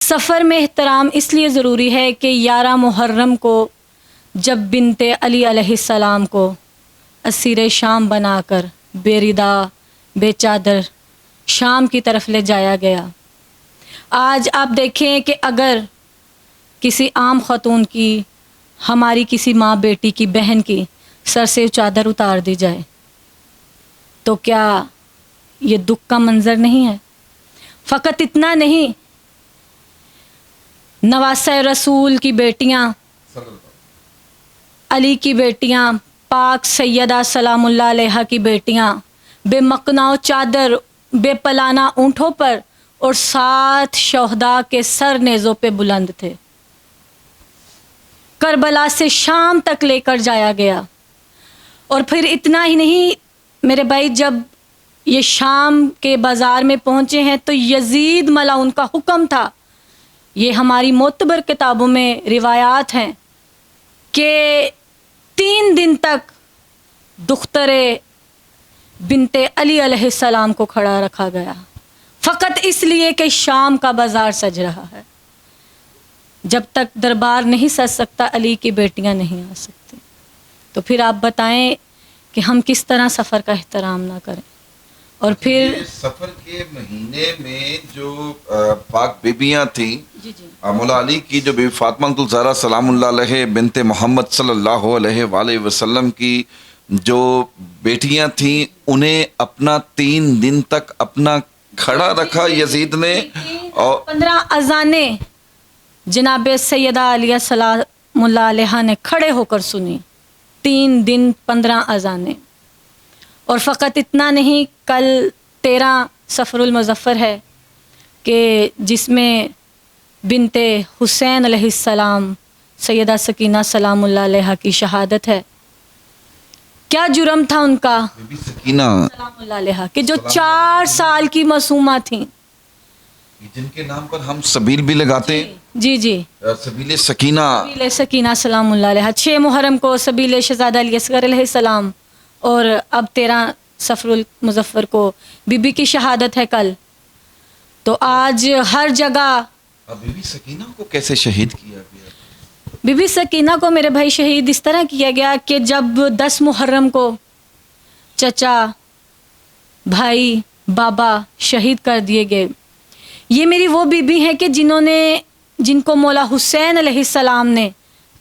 سفر میں احترام اس لیے ضروری ہے کہ 11 محرم کو جب بنت علی علیہ السلام کو اسیر شام بنا کر بے ردا بے چادر شام کی طرف لے جایا گیا. آج آپ دیکھیں کہ اگر کسی عام خاتون کی، ہماری کسی ماں بیٹی کی، بہن کی سر سے چادر اتار دی جائے تو کیا یہ دکھ کا منظر نہیں ہے؟ فقط اتنا نہیں، نواسہ رسول کی بیٹیاں، علی کی بیٹیاں، پاک سیدہ سلام اللہ علیہا کی بیٹیاں بے مقناع چادر، بے پلانہ اونٹوں پر اور 7 شہداء کے سر نیزوں پہ بلند تھے. کربلا سے شام تک لے کر جایا گیا. اور پھر اتنا ہی نہیں میرے بھائی، جب یہ شام کے بازار میں پہنچے ہیں تو یزید ملعون کا حکم تھا، یہ ہماری معتبر کتابوں میں روایات ہیں کہ 3 دن تک دختر بنت علی علیہ السلام کو کھڑا رکھا گیا، فقط اس لیے کہ شام کا بازار سج رہا ہے. جب تک دربار نہیں سج سکتا علی کی بیٹیاں نہیں آ سکتی. تو پھر آپ بتائیں کہ ہم کس طرح سفر کا احترام نہ کریں. اور پھر سفر کے مہینے میں جو پاک بیبیاں تھیں، جی مولا علی کی جو بیوی فاطمہ الزہرا سلام اللہ علیہ بنت محمد صلی اللہ علیہ وآلہ وسلم کی جو بیٹیاں تھیں، انہیں اپنا 3 دن تک اپنا کھڑا رکھا یزید نے. اور 15 اذانیں جناب سیدہ علیہ سلام اللہ علیہ نے کھڑے ہو کر سنی. 3 دن 15 اذانیں. اور فقط اتنا نہیں، کل 13 صفر المظفر ہے کہ جس میں بنت حسین علیہ السلام سیدہ سکینہ سلام اللہ علیہ کی شہادت ہے. کیا جرم تھا ان کا بی بی سکینہ سلام اللہ علیہ، کہ جو 4 سال کی معصومہ تھیں، جن کے نام پر ہم سبیل بھی لگاتے ہیں. جی سبیل سکینہ، سبیل سکینہ سلام اللہ علیہ. 6 محرم کو سبیل شہزادہ علی اصغر علیہ السلام، اور اب 13 صفر المظفر کو بی بی کی شہادت ہے کل. تو آج ہر جگہ بی بی سکینہ کو کیسے شہید کیا گیا؟ بی بی سکینہ کو میرے بھائی شہید اس طرح کیا گیا کہ جب 10 محرم کو چچا، بھائی، بابا شہید کر دیے گئے. یہ میری وہ بی بی ہیں کہ جن کو مولا حسین علیہ السلام نے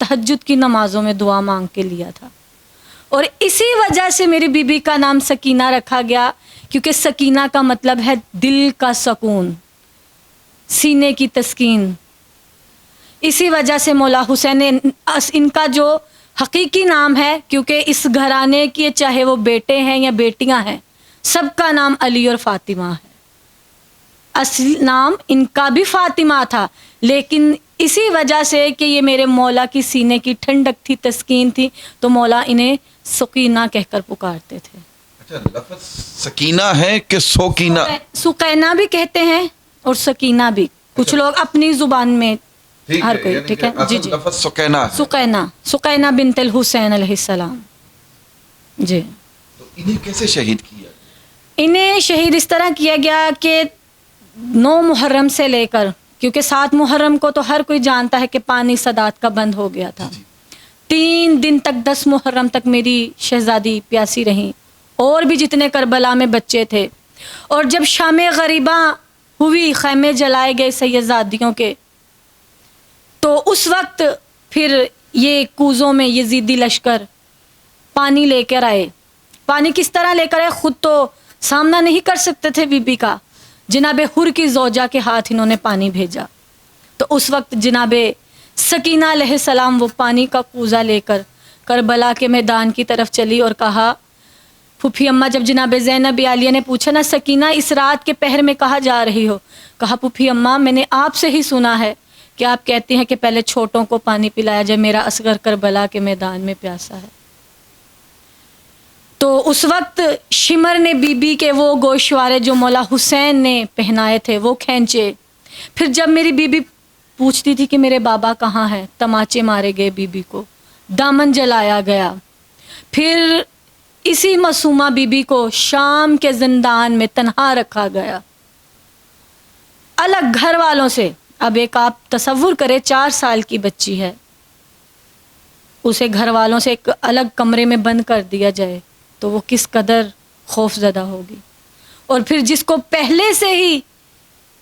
تہجد کی نمازوں میں دعا مانگ کے لیا تھا. اور اسی وجہ سے میری بی بی کا نام سکینہ رکھا گیا، کیونکہ سکینہ کا مطلب ہے دل کا سکون، سینے کی تسکین. اسی وجہ سے مولا حسین نے ان کا جو حقیقی نام ہے، کیونکہ اس گھرانے کے چاہے وہ بیٹے ہیں یا بیٹیاں ہیں، سب کا نام علی اور فاطمہ ہے. اصل نام ان کا بھی فاطمہ تھا، لیکن اسی وجہ سے کہ یہ میرے مولا کی سینے کی ٹھنڈک تھی، تسکین تھی، تو مولا انہیں سکینہ کہہ کر پکارتے تھے. اچھا، لفظ سکینہ ہے کہ سوکینہ؟ سکینہ بھی کہتے ہیں اور سکینہ بھی، کچھ لوگ اپنی زبان میں، ہر کوئی. ٹھیک ہے جی. لفظ سکینہ ہے. سکینہ بنت الحسین علیہ السلام. جی. تو انہیں کیسے شہید کیا؟ انہیں شہید اس طرح کیا گیا کہ 9 محرم سے لے کر، کیونکہ 7 محرم کو تو ہر کوئی جانتا ہے کہ پانی صدات کا بند ہو گیا تھا. 3 دن تک 10 محرم تک میری شہزادی پیاسی رہیں، اور بھی جتنے کربلا میں بچے تھے. اور جب شام غریباں ہوئی، خیمے جلائے گئے سیدزادیوں کے، تو اس وقت پھر یہ کوزوں میں یزیدی لشکر پانی لے کر آئے. پانی کس طرح لے کر آئے؟ خود تو سامنا نہیں کر سکتے تھے بی بی کا، جناب حر کی زوجہ کے ہاتھ انہوں نے پانی بھیجا. تو اس وقت جناب سکینہ علیہ السلام وہ پانی کا کوزہ لے کر کربلا کے میدان کی طرف چلی اور کہا، پھوپھی اماں، جب جناب زینب عالیہ نے پوچھا نا، سکینہ اس رات کے پہر میں کہاں جا رہی ہو؟ کہا، پھوپھی اماں، میں نے آپ سے ہی سنا ہے کہ آپ کہتی ہیں کہ پہلے چھوٹوں کو پانی پلایا جائے، میرا اصغر کربلا کے میدان میں پیاسا ہے. تو اس وقت شمر نے بی بی کے وہ گوشوارے جو مولا حسین نے پہنائے تھے وہ کھینچے. پھر جب میری بی بی پوچھتی تھی کہ میرے بابا کہاں ہیں، تماچے مارے گئے بی بی کو، دامن جلایا گیا. پھر اسی معصومہ بی بی کو شام کے زندان میں تنہا رکھا گیا، الگ گھر والوں سے، اب ایک آپ تصور کریں 4 سال کی بچی ہے, اسے گھر والوں سے ایک الگ کمرے میں بند کر دیا جائے تو وہ کس قدر خوف زدہ ہوگی. اور پھر جس کو پہلے سے ہی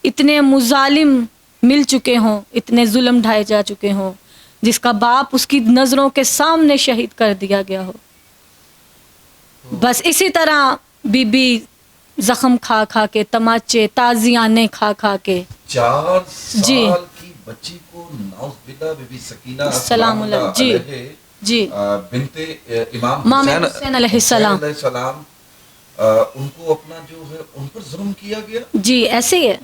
اتنے مظالم مل چکے ہوں, اتنے ظلم ڈھائے جا چکے ہوں, جس کا باپ اس کی نظروں کے سامنے شہید کر دیا گیا ہو. بس اسی طرح بی بی زخم کھا کھا کے, تماچے تازیانے کھا کھا کے 4 جی. سال کی بچی کو نعوذ باللہ بی بی سکینہ السلام علیہ جی جی بنت امام حسین علیہ السلام علیہ السلام ان کو اپنا جو ہے ان پر ظلم کیا گیا. جی ایسے ہی ہے.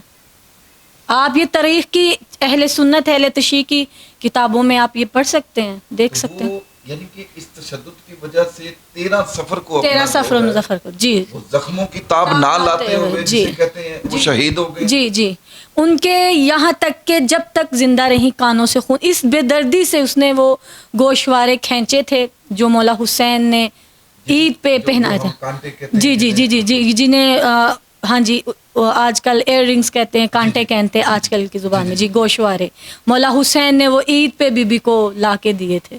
آپ یہ تاریخ کی اہل سنت اہل تشیع کی کتابوں میں آپ یہ پڑھ سکتے ہیں, دیکھ سکتے ہیں. یعنی کہ اس تشدد کی وجہ سے 13 سفر کو 13 سفر مظفر کو جی وہ زخموں کی تاب نہ لاتے ہوئے جی جسے کہتے ہیں وہ شہید ہو گئے. جی جی ان کے یہاں تک کہ جب تک زندہ رہی کانوں سے خون, اس بے دردی سے اس نے وہ گوشوارے کھینچے تھے جو مولا حسین نے عید پہ پہنائے تھے. جی جی جی جی جی جنہیں ہاں جی آج کل ایئر رنگز کہتے ہیں, کانٹے کہتے ہیں آج کل کی زبان میں. جی گوشوارے مولا حسین نے وہ عید پہ بی بی کو لا کے دیے تھے,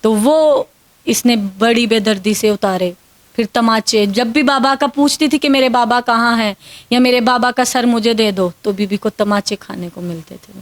تو وہ اس نے بڑی بے دردی سے اتارے. پھر تماچے, جب بھی بابا کا پوچھتی تھی کہ میرے بابا کہاں ہیں یا میرے بابا کا سر مجھے دے دو, تو بی بی کو تماچے کھانے کو ملتے تھے.